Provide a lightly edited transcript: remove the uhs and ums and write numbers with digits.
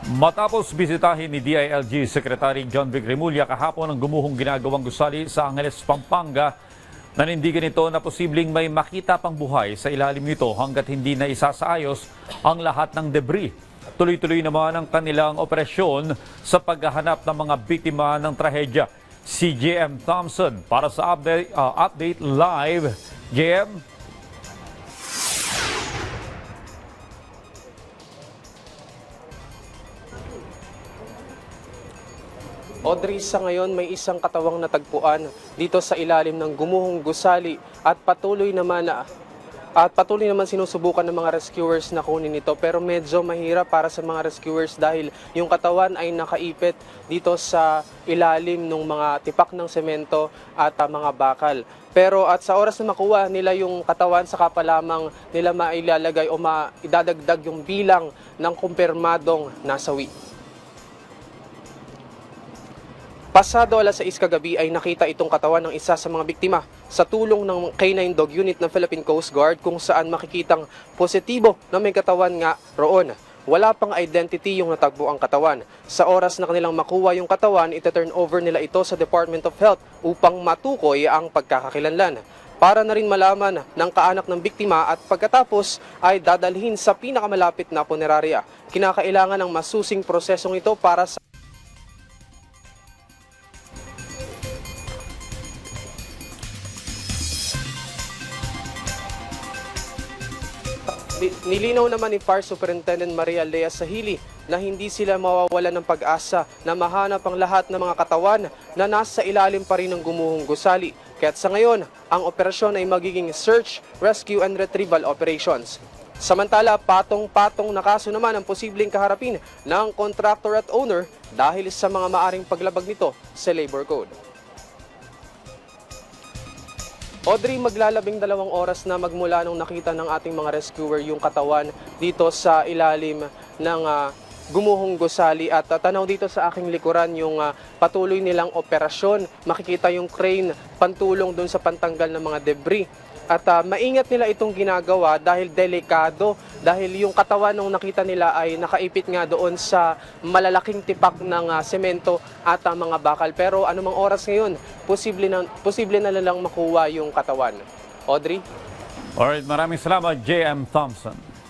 Matapos bisitahin ni DILG Secretary John Vic Remulla kahapon ang gumuhong ginagawang gusali sa Angeles, Pampanga, nanindigan ito na posibleng may makita pang buhay sa ilalim nito hanggat hindi na isasaayos ang lahat ng debris. Tuloy-tuloy naman ang kanilang operasyon sa paghahanap ng mga biktima ng trahedya. Si JM Thompson para sa update live. JM? Audrey, sa ngayon may isang katawang natagpuan dito sa ilalim ng gumuhong gusali at patuloy naman sinusubukan ng mga rescuers na kunin ito, pero medyo mahirap para sa mga rescuers dahil yung katawan ay nakaipit dito sa ilalim ng mga tipak ng semento at mga bakal. Pero at sa oras na makuha nila yung katawan, saka pa lamang nila mailalagay o maidadagdag yung bilang ng kumpirmadong nasawi. Pasado alas 6 kagabi ay nakita itong katawan ng isa sa mga biktima sa tulong ng K9 Dog Unit ng Philippine Coast Guard, kung saan makikitang positibo na may katawan nga roon. Wala pang identity yung natagpo ang katawan. Sa oras na kanilang makuha yung katawan, ita-turn over nila ito sa Department of Health upang matukoy ang pagkakakilanlan. Para na rin malaman ng kaanak ng biktima at pagkatapos ay dadalhin sa pinakamalapit na punerarya. Kinakailangan ng masusing prosesong ito para sa Nilinaw naman ni Fire Superintendent Maria Lea Sahili na hindi sila mawawala ng pag-asa na mahanap ang lahat ng mga katawan na nasa ilalim pa rin ng gumuhong gusali. Kaya't sa ngayon, ang operasyon ay magiging search, rescue and retrieval operations. Samantala, patong-patong na kaso naman ang posibleng kaharapin ng contractor at owner dahil sa mga maaring paglabag nito sa labor code. Audrey, maglalabing 2 oras na magmula nung nakita ng ating mga rescuer yung katawan dito sa ilalim ng gumuhong gusali, at tanaw dito sa aking likuran yung patuloy nilang operasyon. Makikita yung crane pantulong dun sa pantanggal ng mga debris. At maingat nila itong ginagawa dahil delikado, dahil yung katawan nung nakita nila ay nakaipit nga doon sa malalaking tipak ng semento at mga bakal. Pero anumang oras ngayon, posible na lang makuha yung katawan. Audrey? Alright, maraming salamat, JM Thompson.